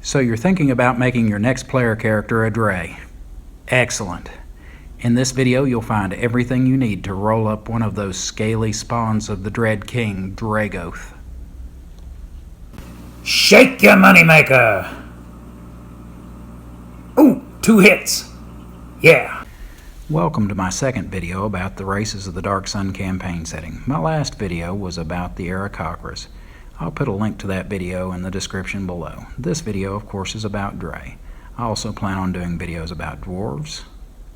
So you're thinking about making your next player character a Dray. Excellent. In this video you'll find everything you need to roll up one of those scaly spawns of the Dread King, Dragoth. Shake your moneymaker! Ooh, 2 hits! Yeah! Welcome to my second video about the Races of the Dark Sun campaign setting. My last video was about the Aarakocras. I'll put a link to that video in the description below. This video, of course, is about Dray. I also plan on doing videos about dwarves,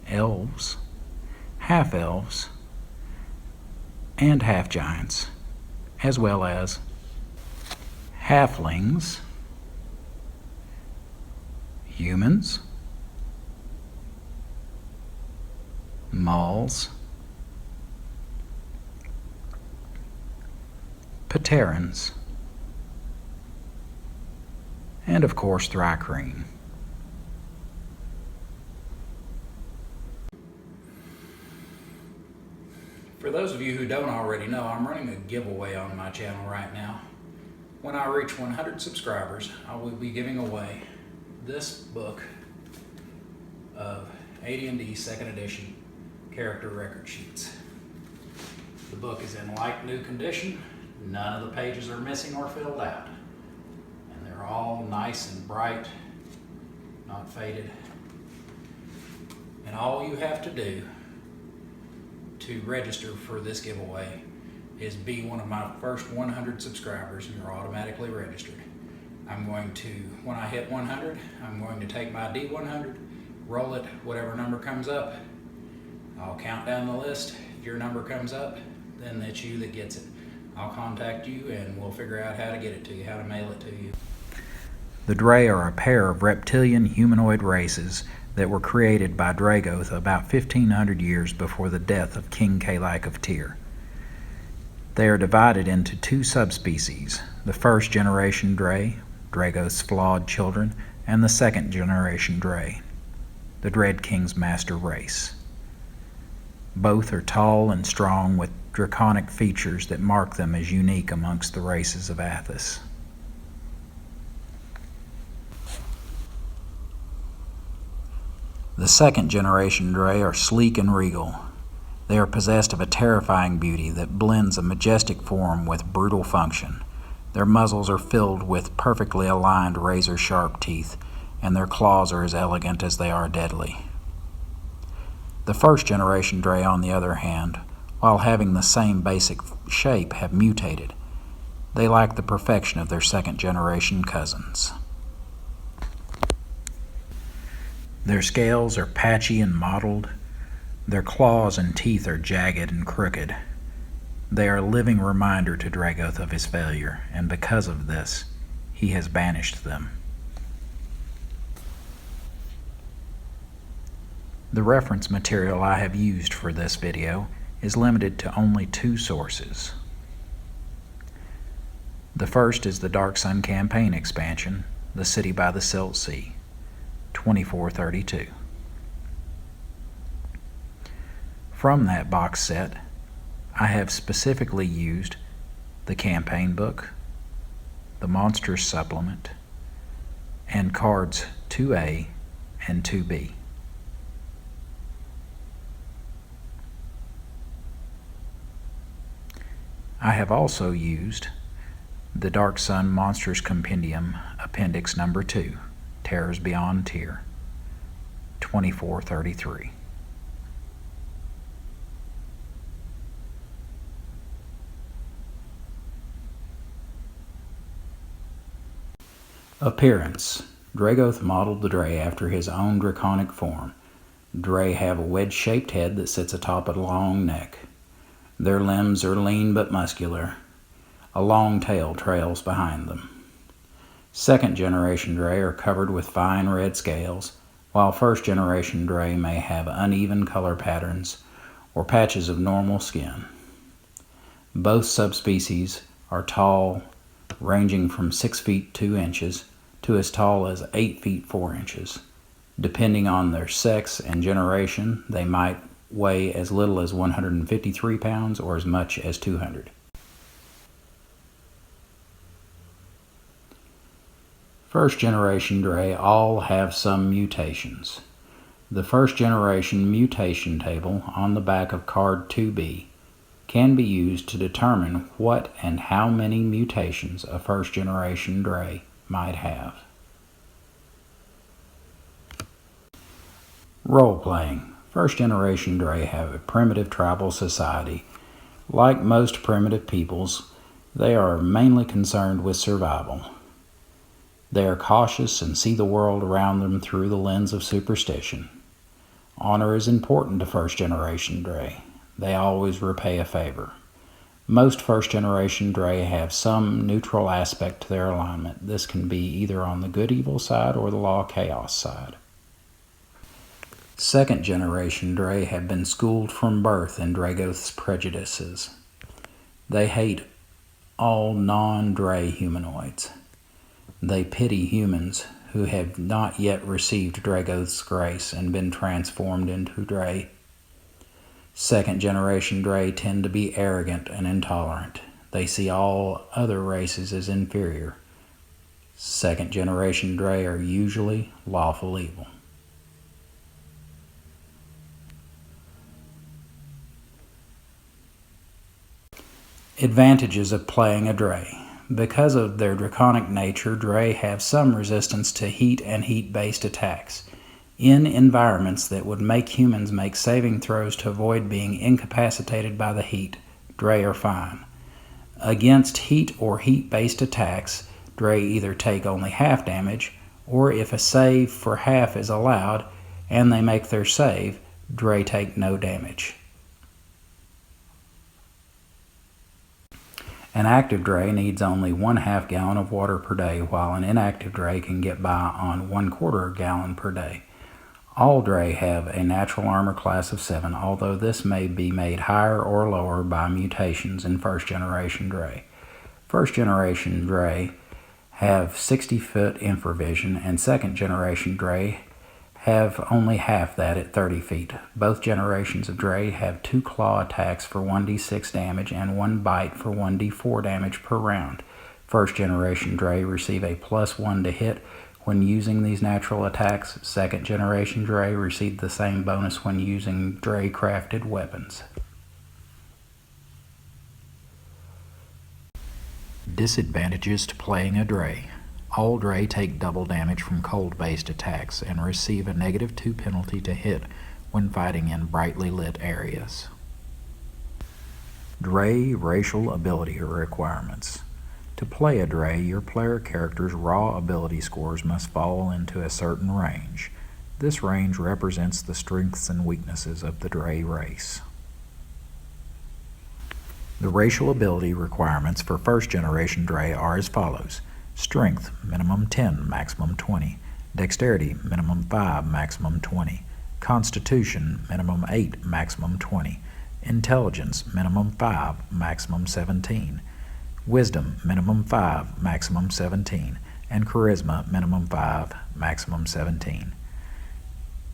elves, half-elves, and half-giants, as well as halflings, humans, Mauls, Paterans, and of course Thrycreen. For those of you who don't already know, I'm running a giveaway on my channel right now. When I reach 100 subscribers, I will be giving away this book of AD&D 2nd edition character record sheets. The book is in like new condition. None of the pages are missing or filled out. And they're all nice and bright, not faded. And all you have to do to register for this giveaway is be one of my first 100 subscribers and you're automatically registered. I'm going to, when I hit 100, I'm going to take my D100, roll it, whatever number comes up. I'll count down the list. If your number comes up, then it's you that gets it. I'll contact you and we'll figure out how to get it to you, how to mail it to you. The Dray are a pair of reptilian humanoid races that were created by Dragoth about 1,500 years before the death of King Kalak of Tyr. They are divided into 2 subspecies, the first generation Dray, Dragoth's flawed children, and the second generation Dray, the Dread King's master race. Both are tall and strong with draconic features that mark them as unique amongst the races of Athas. The second generation Dray are sleek and regal. They are possessed of a terrifying beauty that blends a majestic form with brutal function. Their muzzles are filled with perfectly aligned razor-sharp teeth, and their claws are as elegant as they are deadly. The first generation Dray, on the other hand, while having the same basic shape, have mutated. They lack the perfection of their second generation cousins. Their scales are patchy and mottled. Their claws and teeth are jagged and crooked. They are a living reminder to Dragoth of his failure, and because of this, he has banished them. The reference material I have used for this video is limited to only 2 sources. The first is the Dark Sun campaign expansion, The City by the Silt Sea, 2432. From that box set, I have specifically used the campaign book, the Monsters supplement, and cards 2A and 2B. I have also used the Dark Sun Monsters Compendium Appendix Number 2, Terrors Beyond Tyr, 2433. Appearance. Dragoth modeled the Dray after his own draconic form. Dray have a wedge-shaped head that sits atop a long neck. Their limbs are lean but muscular. A long tail trails behind them. Second generation Dray are covered with fine red scales, while first generation Dray may have uneven color patterns or patches of normal skin. Both subspecies are tall, ranging from 6 feet 2 inches to as tall as 8 feet 4 inches. Depending on their sex and generation, they might weigh as little as 153 pounds or as much as 200. First generation Dray all have some mutations. The first generation mutation table on the back of card 2B can be used to determine what and how many mutations a first generation Dray might have. Role-playing. First generation Dray have a primitive tribal society. Like most primitive peoples, they are mainly concerned with survival. They are cautious and see the world around them through the lens of superstition. Honor is important to first generation Dray. They always repay a favor. Most first generation Dray have some neutral aspect to their alignment. This can be either on the good-evil side or the law-chaos side. Second generation Dray have been schooled from birth in Dragoth's prejudices. They hate all non-Dray humanoids. They pity humans who have not yet received Dragoth's grace and been transformed into Dray. Second generation Dray tend to be arrogant and intolerant. They see all other races as inferior. Second generation Dray are usually lawful evil. Advantages of playing a Dray. Because of their draconic nature, Dray have some resistance to heat and heat-based attacks. In environments that would make humans make saving throws to avoid being incapacitated by the heat, Dray are fine. Against heat or heat-based attacks, Dray either take only half damage, or if a save for half is allowed and they make their save, Dray take no damage. An active Dray needs only 1/2 gallon of water per day, while an inactive Dray can get by on 1/4 gallon per day. All Dray have a natural armor class of 7, although this may be made higher or lower by mutations in first generation Dray. First generation Dray have 60-foot infravision, and second generation Dray have only half that at 30 feet. Both generations of Dray have 2 claw attacks for 1d6 damage and 1 bite for 1d4 damage per round. First generation Dray receive a +1 to hit when using these natural attacks. Second generation Dray receive the same bonus when using Dray crafted weapons. Disadvantages to playing a Dray. All Dray take double damage from cold-based attacks and receive a -2 penalty to hit when fighting in brightly lit areas. Dray racial ability requirements. To play a Dray, your player character's raw ability scores must fall into a certain range. This range represents the strengths and weaknesses of the Dray race. The racial ability requirements for first generation Dray are as follows. Strength, minimum 10, maximum 20. Dexterity, minimum 5, maximum 20. Constitution, minimum 8, maximum 20. Intelligence, minimum 5, maximum 17. Wisdom, minimum 5, maximum 17. And Charisma, minimum 5, maximum 17.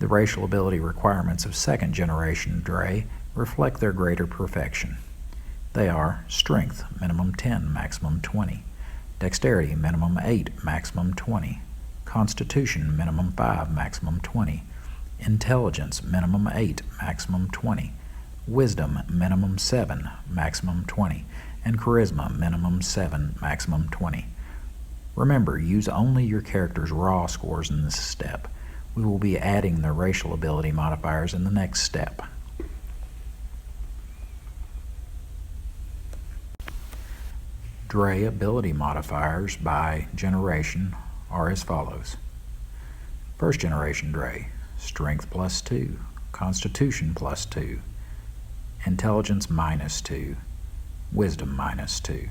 The racial ability requirements of second generation Dray reflect their greater perfection. They are Strength, minimum 10, maximum 20. Dexterity, minimum 8, maximum 20. Constitution, minimum 5, maximum 20. Intelligence, minimum 8, maximum 20. Wisdom, minimum 7, maximum 20. And Charisma, minimum 7, maximum 20. Remember, use only your character's raw scores in this step. We will be adding the racial ability modifiers in the next step. Dray ability modifiers by generation are as follows. First generation Dray, Strength +2, Constitution +2, Intelligence -2, Wisdom -2.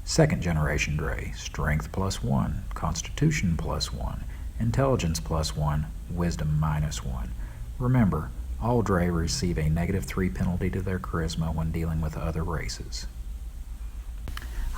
Second generation Dray, Strength +1, Constitution +1, Intelligence +1, Wisdom -1. Remember, all Dray receive a -3 penalty to their Charisma when dealing with other races.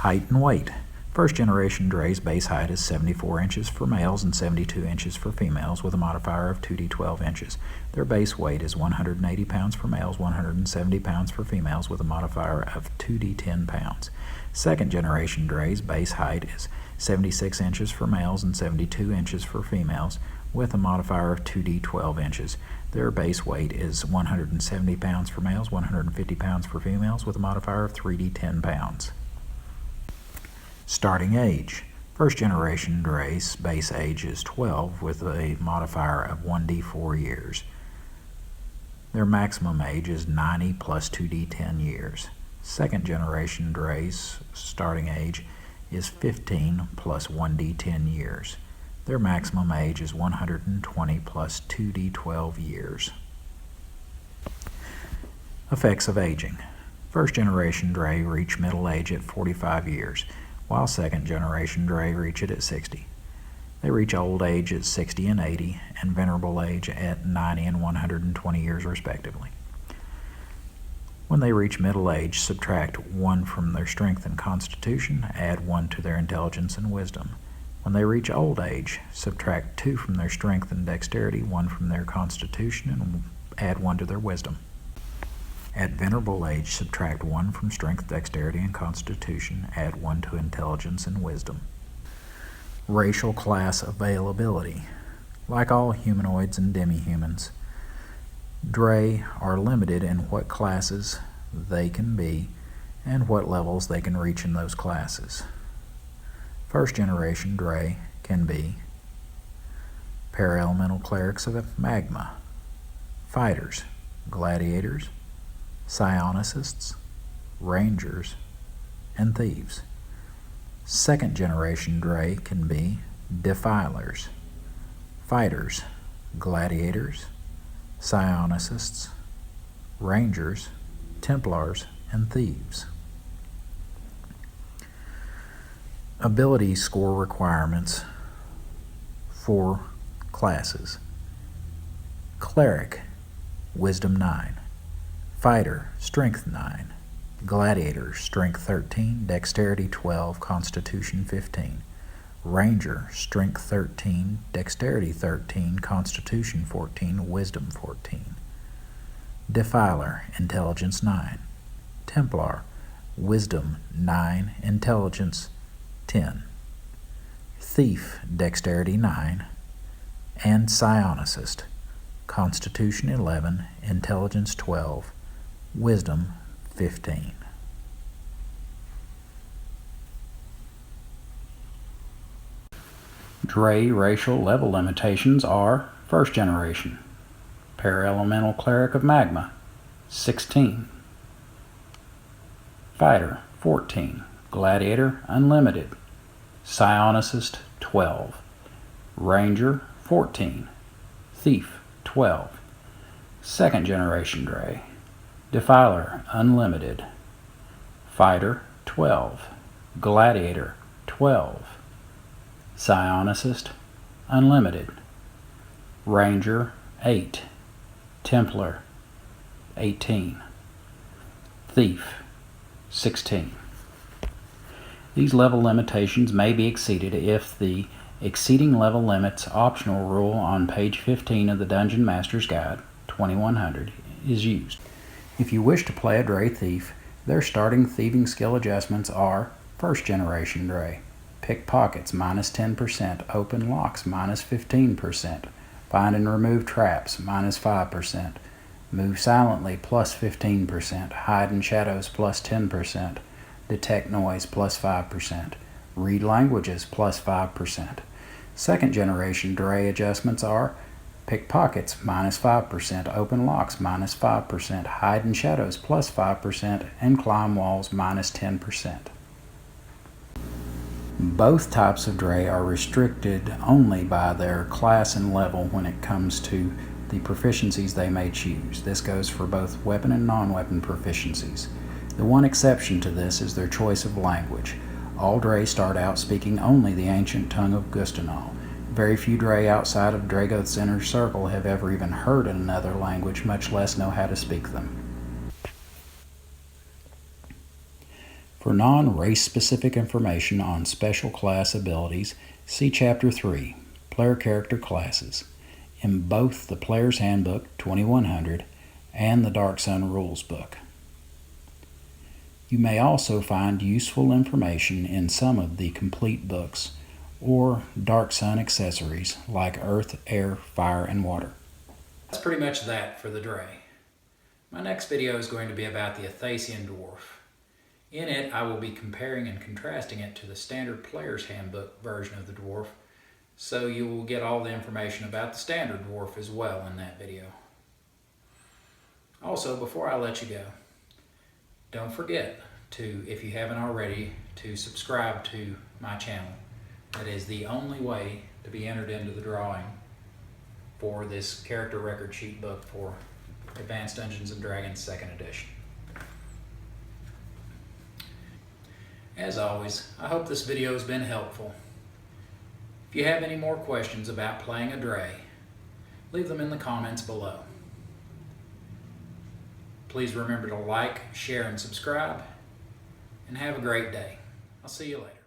Height and weight. First generation Dray's base height is 74 inches for males and 72 inches for females with a modifier of 2d12 inches. Their base weight is 180 pounds for males, 170 pounds for females with a modifier of 2d10 pounds. Second generation Dray's base height is 76 inches for males and 72 inches for females with a modifier of 2d12 inches. Their base weight is 170 pounds for males, 150 pounds for females with a modifier of 3d10 pounds. Starting age. First generation Dray's base age is 12 with a modifier of 1d4 years. Their maximum age is 90 plus 2d10 years. Second generation Dray's starting age is 15 plus 1d10 years. Their maximum age is 120 plus 2d12 years. Effects of aging. First generation Dray reach middle age at 45 years, while second generation Dray reach it at 60. They reach old age at 60 and 80, and venerable age at 90 and 120 years respectively. When they reach middle age, subtract 1 from their strength and constitution, add 1 to their intelligence and wisdom. When they reach old age, subtract 2 from their strength and dexterity, 1 from their constitution, and add 1 to their wisdom. At venerable age, subtract 1 from strength, dexterity, and constitution, add 1 to intelligence and wisdom. Racial class availability. Like all humanoids and demi-humans, Dray are limited in what classes they can be and what levels they can reach in those classes. First generation Dray can be Paraelemental Clerics of Magma, Fighters, Gladiators, Psionicists, Rangers, and Thieves. Second generation Dray can be Defilers, Fighters, Gladiators, Psionicists, Rangers, Templars, and Thieves. Ability score requirements for classes. Cleric, Wisdom 9. Fighter, Strength 9. Gladiator, Strength 13, Dexterity 12, Constitution 15. Ranger, Strength 13, Dexterity 13, Constitution 14, Wisdom 14. Defiler, Intelligence 9. Templar, Wisdom 9, Intelligence 10. Thief, Dexterity 9. And Psionicist, Constitution 11, Intelligence 12, Wisdom 15. Dray racial level limitations are First generation, Paraelemental Cleric of Magma, 16. Fighter, 14. Gladiator, Unlimited. Psionicist, 12. Ranger, 14. Thief, 12. Second generation Dray, Defiler, Unlimited. Fighter, 12. Gladiator, 12. Psionicist, Unlimited. Ranger, 8. Templar, 18. Thief, 16. These level limitations may be exceeded if the Exceeding Level Limits optional rule on page 15 of the Dungeon Master's Guide, 2100, is used. If you wish to play a Dray Thief, their starting thieving skill adjustments are First Generation Dray, Pickpockets minus 10%, Open Locks minus 15%, Find and Remove Traps minus 5%, Move Silently plus 15%, Hide in Shadows plus 10%, Detect Noise plus 5%, Read Languages plus 5%. Second Generation Dray adjustments are Pickpockets minus 5%, Open Locks minus 5%, Hide in Shadows plus 5%, and Climb Walls minus 10%. Both types of Dray are restricted only by their class and level when it comes to the proficiencies they may choose. This goes for both weapon and non-weapon proficiencies. The one exception to this is their choice of language. All Dray start out speaking only the ancient tongue of Gustanal. Very few Dray outside of Dragoth's inner circle have ever even heard another language, much less know how to speak them. For non-race specific information on special class abilities, see Chapter 3, Player Character Classes, in both the Player's Handbook 2100 and the Dark Sun Rules book. You may also find useful information in some of the complete books or Dark Sun accessories like Earth, Air, Fire, and Water. That's pretty much that for the Dray. My next video is going to be about the Athasian dwarf. In it, I will be comparing and contrasting it to the standard Player's Handbook version of the dwarf, so you will get all the information about the standard dwarf as well in that video. Also, before I let you go, don't forget to, if you haven't already, to subscribe to my channel. That is the only way to be entered into the drawing for this character record sheet book for Advanced Dungeons & Dragons 2nd edition. As always, I hope this video has been helpful. If you have any more questions about playing a Dray, leave them in the comments below. Please remember to like, share, and subscribe, and have a great day. I'll see you later.